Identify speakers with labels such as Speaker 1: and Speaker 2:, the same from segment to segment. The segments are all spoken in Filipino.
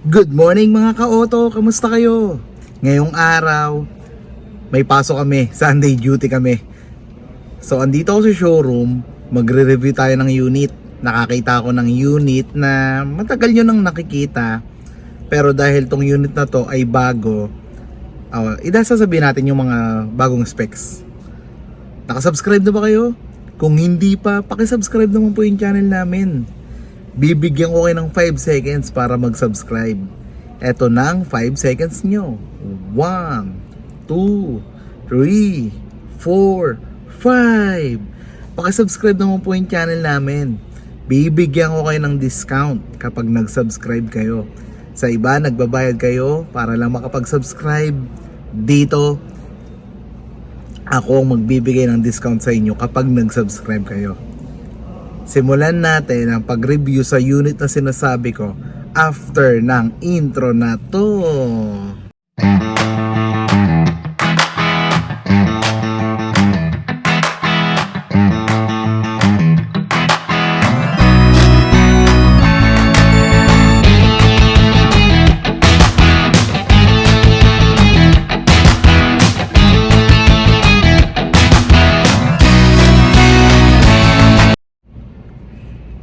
Speaker 1: Good morning mga ka-auto, kamusta kayo? Ngayong araw, may pasok kami, Sunday duty kami. So andito ako sa showroom, magre-review tayo ng unit. Nakakita ako ng unit na matagal nyo nang nakikita. Pero dahil tong unit na to ay bago, sasabihin natin yung mga bagong specs. Nakasubscribe na ba kayo? Kung hindi pa, pakisubscribe naman po yung channel namin. Bibigyan ko kayo ng 5 seconds para mag-subscribe. Eto nang 5 seconds nyo. 1, 2, 3, 4, 5. Pakisubscribe naman po yung channel namin. Bibigyan ko kayo ng discount kapag nag-subscribe kayo. Sa iba, nagbabayad kayo para lang makapag-subscribe. Dito, ako ang magbibigay ng discount sa inyo kapag nag-subscribe kayo. Simulan natin ang pag-review sa unit na sinasabi ko after ng intro na to.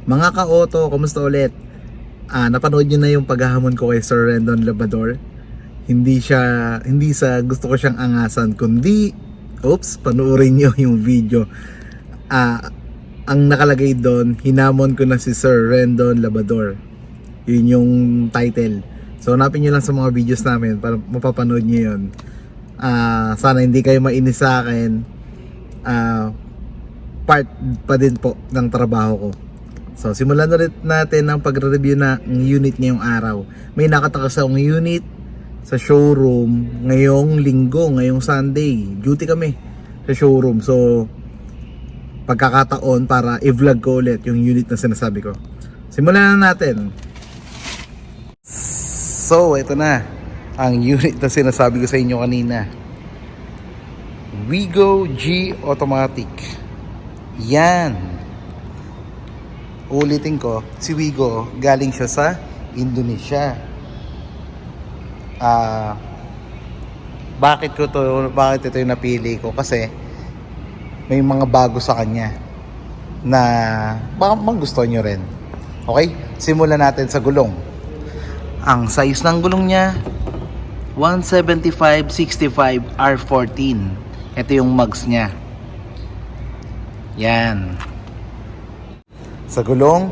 Speaker 1: Mga ka-auto, kumusta ulit? Napanood nyo na yung paghahamon ko kay Sir Rendon Labrador. Hindi sa gusto ko siyang angasan, kundi panoorin nyo yung video. Ang nakalagay doon, hinamon ko na si Sir Rendon Labrador. Yun yung title. So hanapin nyo lang sa mga videos namin para mapapanood nyo yun. Sana hindi kayo mainis sa akin. Part pa din po ng trabaho ko. So simulan ulit natin ang pagre-review ng unit ngayong araw. May nakatakasang unit sa showroom ngayong linggo, ngayong Sunday. Duty kami sa showroom. So pagkakataon para i-vlog ko ulit yung unit na sinasabi ko. Simulan na natin. So ito na ang unit na sinasabi ko sa inyo kanina. Wigo G Automatic. Yan. Ulitin ko, si Wigo galing siya sa Indonesia. Bakit ito yung napili ko? Kasi may mga bago sa kanya na baka magustuhan nyo rin. Okay, simulan natin sa gulong. Ang size ng gulong niya 175/65 R14. Ito yung mags niya. Yan. Sa gulong,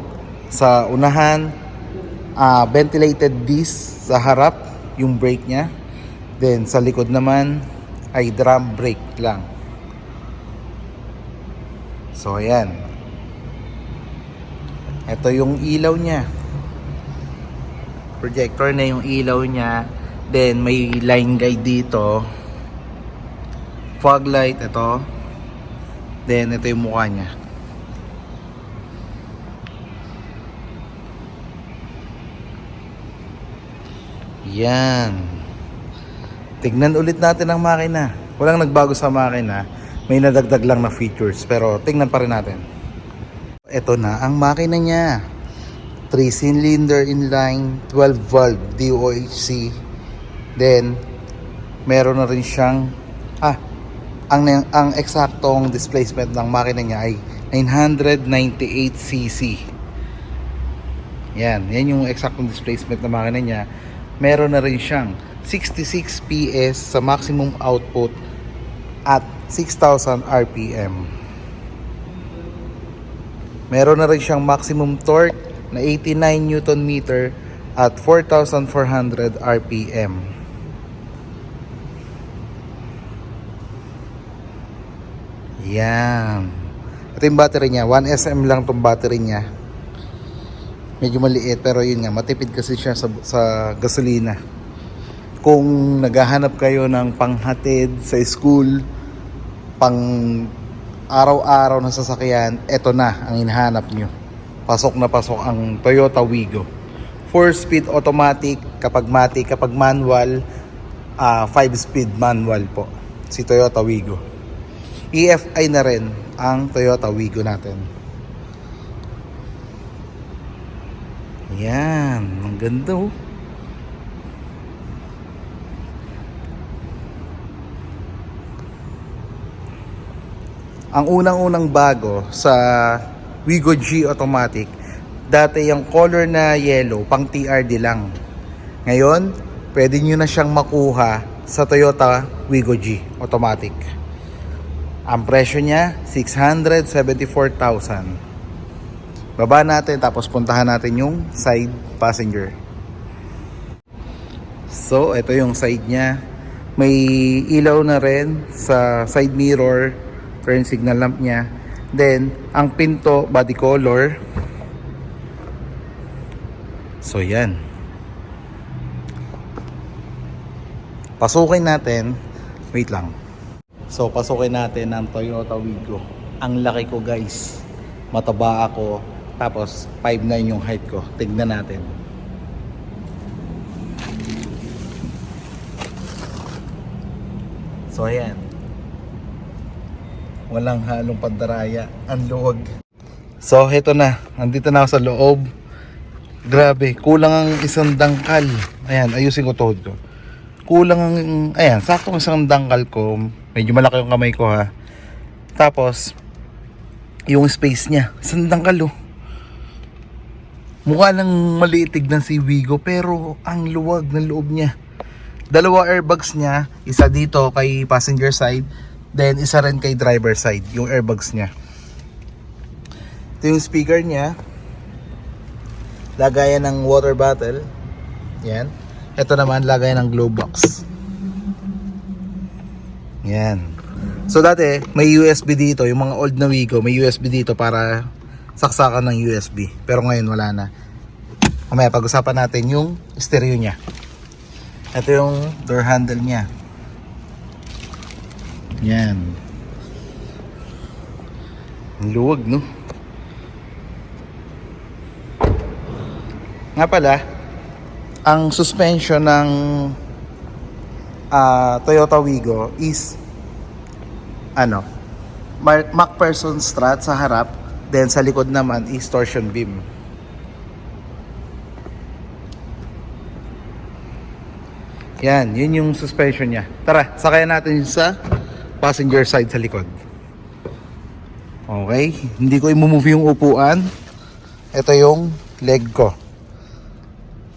Speaker 1: sa unahan, ventilated disc sa harap, yung brake nya. Then sa likod naman ay drum brake lang. So ayan. Ito yung ilaw nya. Projector na yung ilaw nya. Then may line guide dito. Fog light ito. Then ito yung mukha nya. Yan. Tignan ulit natin ang makina. Walang nagbago sa makina. May nadagdag lang na features. Pero tingnan pa rin natin. Ito na ang makina niya. 3-cylinder inline, 12-valve DOHC. Then, meron na rin siyang ang eksaktong displacement ng makina niya ay 998cc. Yan yung eksaktong displacement ng makina niya. Meron na rin siyang 66 PS sa maximum output at 6,000 RPM. Meron na rin siyang maximum torque na 89 Newton meter at 4,400 RPM. Yan. Ito yung battery niya. 1SM lang itong battery niya. Medyo maliit pero yun nga, matipid kasi siya sa gasolina. Kung naghahanap kayo ng panghatid sa school, pang araw-araw na sasakyan, eto na ang hinahanap nyo. Pasok na pasok ang Toyota Wigo. 4-speed automatic, kapag manual, 5-speed manual po si Toyota Wigo. EFI na rin ang Toyota Wigo natin. Yan, ang ganda oh. ang unang-unang bago sa Wigo G Automatic, dati yung color na yellow, pang TRD lang. Ngayon, pwede nyo na siyang makuha sa Toyota Wigo G Automatic. Ang presyo niya, 674,000. Baba natin, tapos puntahan natin yung side passenger. So, ito yung side niya. May ilaw na rin sa side mirror, turn signal lamp niya. Then, ang pinto, body color. So, yan. Pasukin natin. Wait lang. So, pasukin natin ang Toyota Wigo. Ang laki ko, guys. Mataba ako. Tapos, 5'9" yung height ko. Tignan natin. So, ayan. Walang halong pandaraya. Ang luwag. So, heto na. Andito na ako sa loob. Grabe. Kulang ang isang dangkal. Ayan, ayusin ko tuhod ko. Kulang ang, ayan, saktong isang dangkal ko. Medyo malaki yung kamay ko, ha. Tapos, yung space niya. Isang dangkal, oh. Mukha lang maliit tignan si Wigo, pero ang luwag ng loob niya. Dalawa airbags niya, isa dito kay passenger side, then isa rin kay driver side, yung airbags niya. Ito yung speaker niya. Lagayan ng water bottle. Yan. Ito naman, lagayan ng glove box. Yan. So dati, may USB dito, yung mga old na Wigo, may USB dito para saksakan ng USB. Pero ngayon wala na. Mamaya pag-usapan natin yung stereo niya. Ito yung door handle niya. Yan. Ang luwag, no? Nga pala, ang suspension ng Toyota Wigo is ano, MacPherson strut sa harap, then sa likod naman is torsion beam. Yan, yun yung suspension niya. Tara, sakayan natin sa passenger side sa likod. Okay, hindi ko i-move yung upuan. Ito yung leg ko.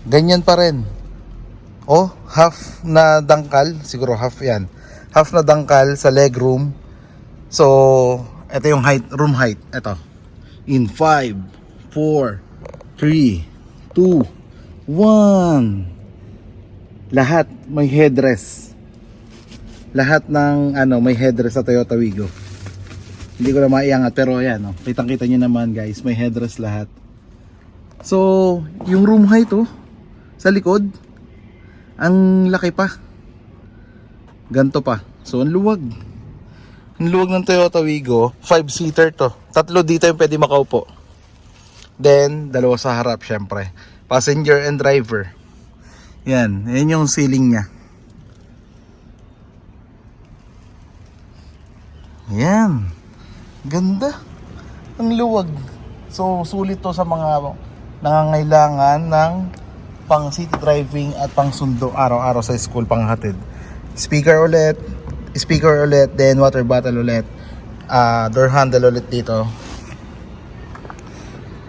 Speaker 1: Ganyan pa rin. Oh, half na dangkal, siguro half yan. Half na dangkal sa leg room. So, ito yung height, room height. Ito. In 5, 4, 3, 2, 1. Lahat may headrest. Lahat ng may headrest sa Toyota Wigo. Hindi ko na maiangat pero ayan, kitang-kita niyo naman, guys, may headrest lahat. So, yung room height sa likod, ang laki pa. Ganto pa. So, ang luwag. Ang luwag ng Toyota Wigo, 5-seater to. 3 dito yung pwede makaupo. Then, 2 sa harap syempre. Passenger and driver. Yan, yan yung ceiling niya. Yan. Ganda. Ang luwag. So, sulit to sa mga nangangailangan ng pang city driving at pang sundo araw-araw sa school, pang hatid. Speaker ulit, then water bottle ulit. Door handle ulit dito.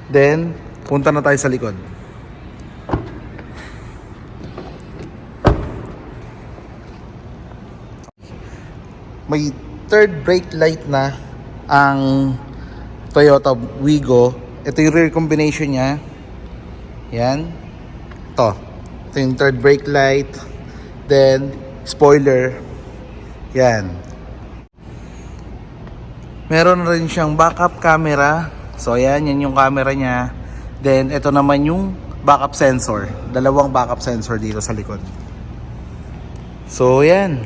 Speaker 1: Then, punta na tayo sa likod. May third brake light na ang Toyota Wigo. Ito yung rear combination niya. Yan. Ito yung third brake light. Then, spoiler. Yan. Meron rin siyang backup camera. So, yan yung camera niya. Then, ito naman yung backup sensor. 2 backup sensor dito sa likod. So, yan.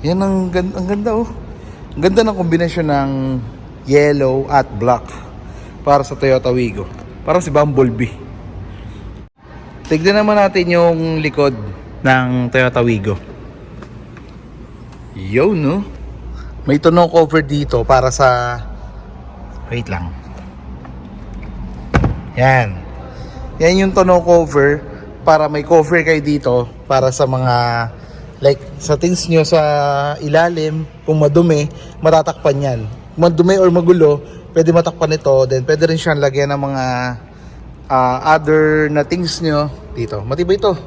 Speaker 1: Yan ang ganda, oh. Ang ganda ng kombinasyon ng yellow at black para sa Toyota Wigo. Parang si Bumblebee. Tignan naman natin yung likod ng Toyota Wigo. Yo, no? May tonneau cover dito para sa... Wait lang. Yan. Yan yung tonneau cover para may cover kayo dito para sa mga Like sa things nyo sa ilalim, kung madumi, matatakpan yan. Kung madumi or magulo, pwede matakpan ito. Then pwede rin siyang lagyan ng mga other na things nyo dito. Matibay ito.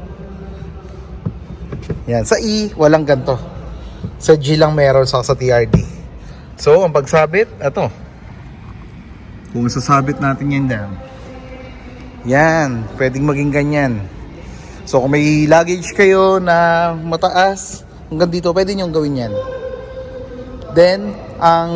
Speaker 1: Yan. Sa E, walang ganto. Sa G lang meron sa TRD. So, ang pagsabit, ito. Kung sasabit natin yan dyan. Yan. Pwedeng maging ganyan. So kung may luggage kayo na mataas hanggang dito, pwede nyo gawin yan. Then, ang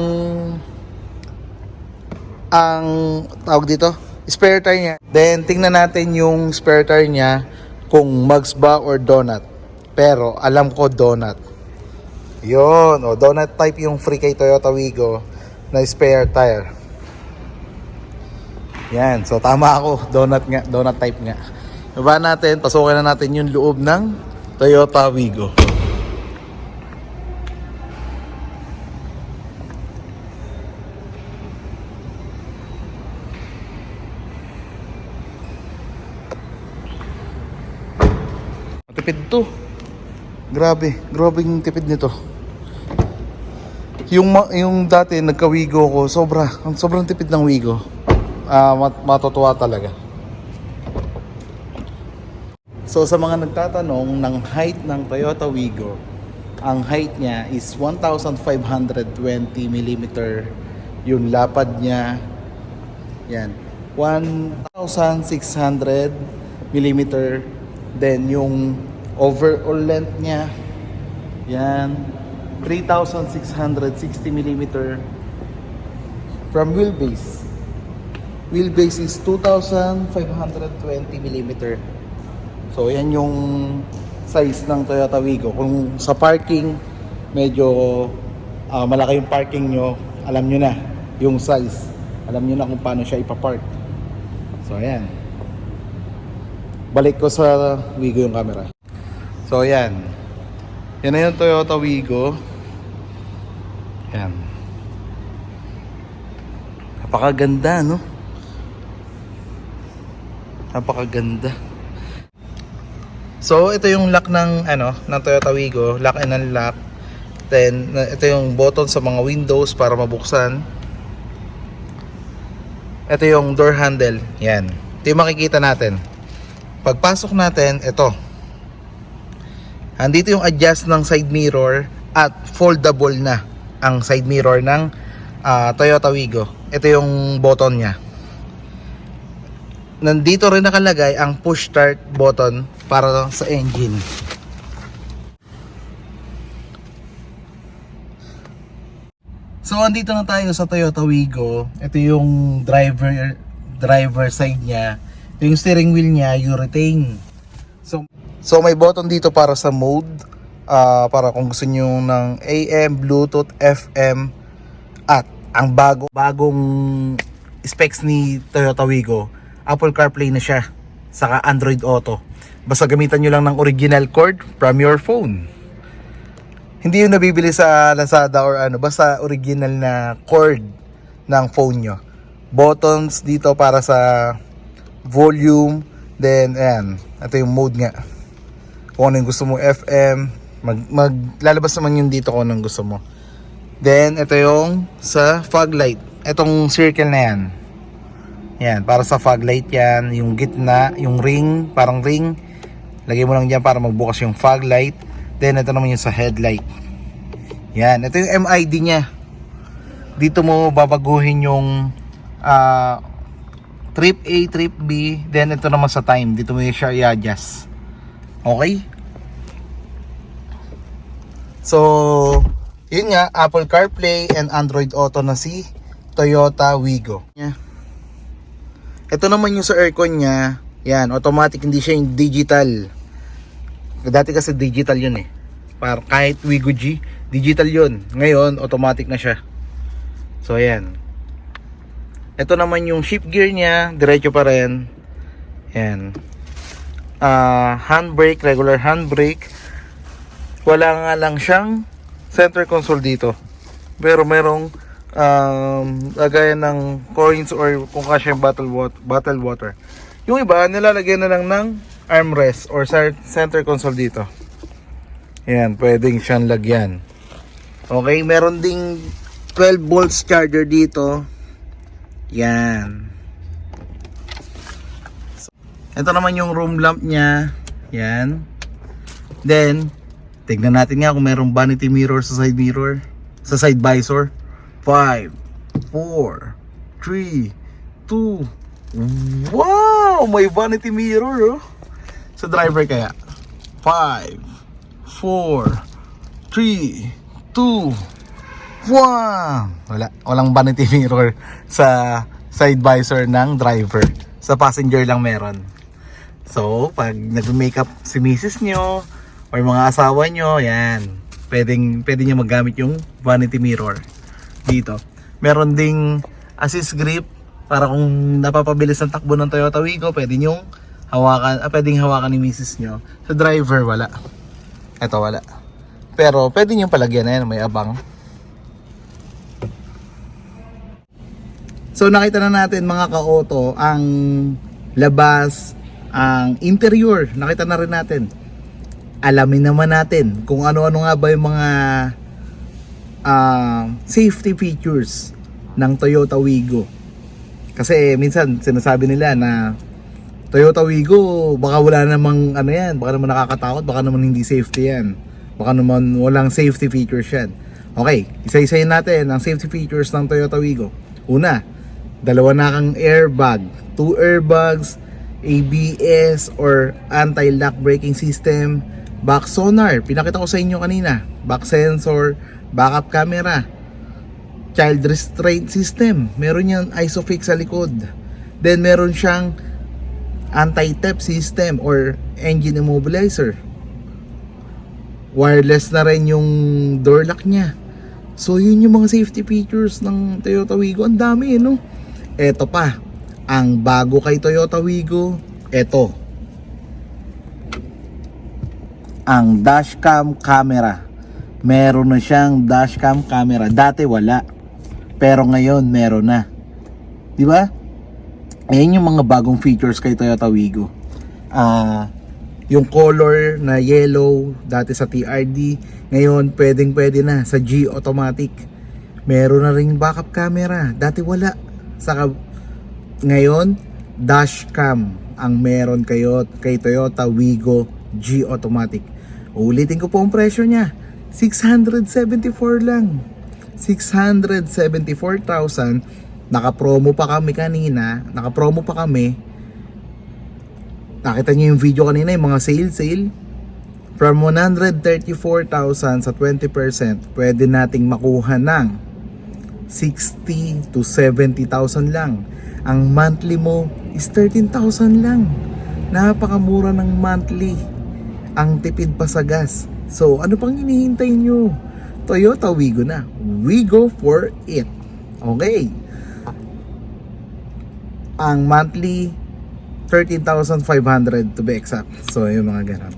Speaker 1: tawag dito, spare tire niya. Then, tingnan natin yung spare tire niya kung mugs ba or donut. Pero, alam ko donut. Yun, donut type yung free kay Toyota Wigo na spare tire. Yan, so tama ako, donut type nga. Baba natin, pasukin na natin yung loob ng Toyota Wigo. Tipid to. Grabe yung tipid nito. Yung dati nagka-Wigo ko, sobrang tipid ng Wigo. Matutuwa talaga. So sa mga nagtatanong ng height ng Toyota Wigo, ang height niya is 1,520 mm. Yung lapad niya, yan, 1,600 mm. Then yung overall length niya, yan, 3,660 mm. From wheelbase is 2,520 mm. So yan yung size ng Toyota Wigo. Kung sa parking, medyo malaki yung parking nyo, alam nyo na yung size. Alam nyo na kung paano siya ipapark. So ayan. Balik ko sa Wigo yung camera. So ayan. Yan na yung Toyota Wigo. Ayan. Napakaganda, no? Napakaganda. So ito yung lock ng ng Toyota Wigo, lock and unlock. Then ito yung button sa mga windows para mabuksan. Ito yung door handle, yan. Ito yung makikita natin. Pagpasok natin, ito. Andito yung adjust ng side mirror at foldable na ang side mirror ng Toyota Wigo. Ito yung button niya. Nandito rin nakalagay ang push start button para sa engine. So andito na tayo sa Toyota Wigo. Ito yung driver side niya. Ito yung steering wheel niya, urethane. So may button dito para sa mode, para kung gusto niyo ng AM, Bluetooth, FM, at ang bagong specs ni Toyota Wigo, Apple CarPlay na siya, saka Android Auto. Basta gamitan nyo lang ng original cord from your phone. Hindi yung nabibili sa Lazada or basta original na cord ng phone nyo. Buttons dito para sa volume. Then, ayan, ito yung mode nga. Kung ano yung gusto mo, FM, maglalabas naman yun dito kung ano yung gusto mo. Then, ito yung sa fog light. Itong circle na yan. Yan, para sa fog light yan. Yung gitna, yung ring, parang ring. Lagay mo lang dyan para magbukas yung fog light. Then, ito naman yung sa headlight. Yan, ito yung MID niya. Dito mo babaguhin yung trip A, trip B. Then, ito naman sa time. Dito mo yung siya i-adjust. Okay? So, yun nga, Apple CarPlay and Android Auto na si Toyota Wigo. Yeah. Ito naman yung sa aircon niya. Yan, automatic, hindi siya yung digital. Dati kasi digital yun eh. Para kahit Wigo G, digital yun. Ngayon, automatic na siya. So, ayan. Ito naman yung shift gear niya, diretso pa rin. Ayan. Handbrake, regular handbrake. Wala nga lang siyang center console dito. Pero merong lagayan ng coins or kung kasya yung bottle water. Yung iba, nilalagyan na lang ng armrest or center console dito. Ayan, pwedeng siyang lagyan. Okay, meron ding 12 volts charger dito. Yan. Ito naman yung room lamp niya. Yan. Then, tignan natin nga kung merong vanity mirror sa side mirror. Sa side visor. 5, 4, 3, 2. Wow! May vanity mirror, oh. Sa driver kaya. 5, 4, 3, 2, 1. Walang vanity mirror sa side visor ng driver. Sa passenger lang meron. So, pag nag-makeup si misis nyo or mga asawa nyo, yan. Pwede nyo magamit yung vanity mirror dito. Meron ding assist grip para kung napapabilis ang takbo ng Toyota Wigo, pwedeng hawakan ni misis nyo. Sa driver, wala. Ito, wala. Pero pwede nyo palagyan, ayan, may abang. So nakita na natin mga ka-auto ang labas, ang interior, nakita na rin natin. Alamin naman natin kung ano-ano nga ba yung mga safety features ng Toyota Wigo. Kasi minsan sinasabi nila na Toyota Wigo baka wala namang ano yan, baka naman nakakatakot, baka naman hindi safety yan, baka naman walang safety features yan. Okay, isa-isayin natin ang safety features ng Toyota Wigo. Una, dalawa na kang airbag, 2 airbags, ABS or anti-lock braking system, back sonar, pinakita ko sa inyo kanina, back sensor, backup camera, child restraint system, meron yan isofix sa likod. Then meron siyang anti-theft system or engine immobilizer. Wireless na rin yung door lock niya. So yun yung mga safety features ng Toyota Wigo. Ang dami, no? Eto pa, ang bago kay Toyota Wigo, eto, ang dashcam camera. Meron na siyang dashcam camera. Dati wala, pero ngayon meron na. Di ba? Ayan yung mga bagong features kay Toyota Wigo. Yung color na yellow, dati sa TRD, ngayon pwede na sa G automatic. Meron na ring backup camera, dati wala. Ngayon, dashcam ang meron kay Toyota Wigo G automatic. Ulitin ko po ang presyo niya, 674 lang. 674,000. Naka-promo pa kami kanina. Nakita niyo yung video kanina, yung mga sale. From 134,000 sa 20%, pwede nating makuha ng 60 to 70,000 lang. Ang monthly mo is 13,000 lang. Napakamura ng monthly. Ang tipid pa sa gas. So, ano pang hinihintay nyo? Toyota Wigo na. We go for it. Okay. Ang monthly 13,500 to be exact. So, yung mga ganun.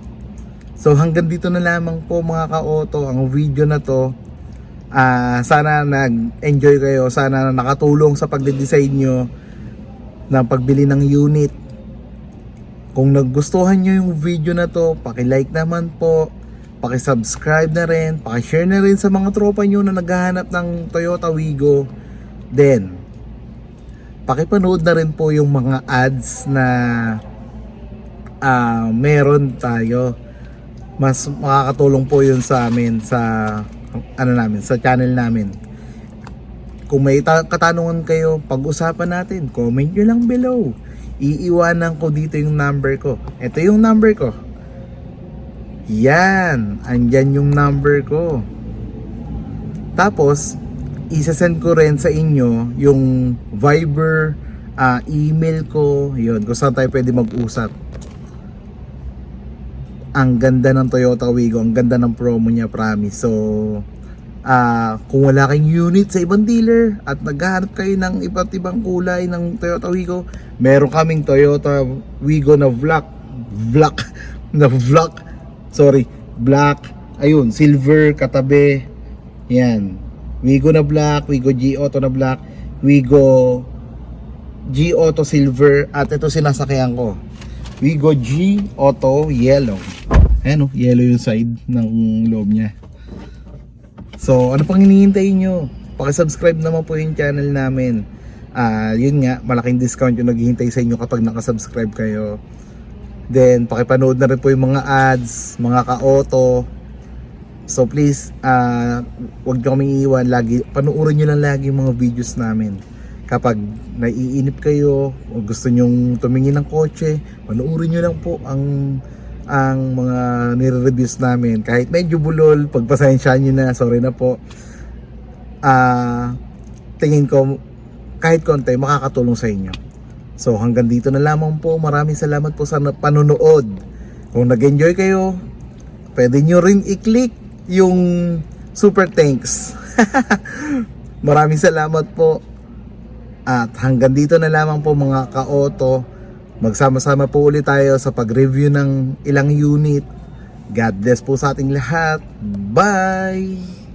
Speaker 1: So, hanggang dito na lamang po mga ka-auto ang video na to. Sana nag-enjoy kayo. Sana nakatulong sa pagde-design nyo ng pagbili ng unit. Kung nagustuhan nyo yung video na to, paki-like naman po, paki-subscribe na rin, paki-share na rin sa mga tropa nyo na naghahanap ng Toyota Wigo. Then, pakipanood na rin po yung mga ads na meron tayo. Mas makakatulong po yun sa amin sa sa channel namin. Kung may katanungan kayo, pag-usapan natin, comment nyo lang below. Iiwanan ko dito yung number ko. Ito yung number ko. Yan, andyan yung number ko. Tapos isasend ko rin sa inyo yung Viber, email ko, yun, kung saan tayo pwede mag-usap. Ang ganda ng Toyota Wigo, ang ganda ng promo niya, promise. So, kung wala kayong unit sa ibang dealer at naghahanap kayo ng iba't ibang kulay ng Toyota Wigo, meron kaming Toyota Wigo na black, ayun, silver, katabi, yan. Wigo na black, Wigo G Auto na black, Wigo G Auto silver, at ito sinasakyan ko, Wigo G Auto yellow. Ayan oh, yellow yung side ng loob niya. So ano pang hinihintay nyo? Pakisubscribe naman po yung channel namin. Yun nga, malaking discount yung naghihintay sa inyo kapag nakasubscribe kayo. Then pakipanood na rin po yung mga ads, mga ka-auto. So please, huwag nyo kaming iiwan. Lagi, panuorin nyo lang lagi yung mga videos namin. Kapag naiinip kayo o gusto nyong tumingin ng kotse, panuorin nyo lang po ang mga nire-reviews namin. Kahit medyo bulol, pagpasensyahan nyo na, sorry na po. Tingin ko kahit konti makakatulong sa inyo. So hanggang dito na lamang po. Maraming salamat po sa panonood. Kung nag-enjoy kayo, pwede nyo rin i-click yung super thanks. Maraming salamat po. At hanggang dito na lamang po mga ka-auto. Magsama-sama po ulit tayo sa pag-review ng ilang unit. God bless po sa ating lahat. Bye!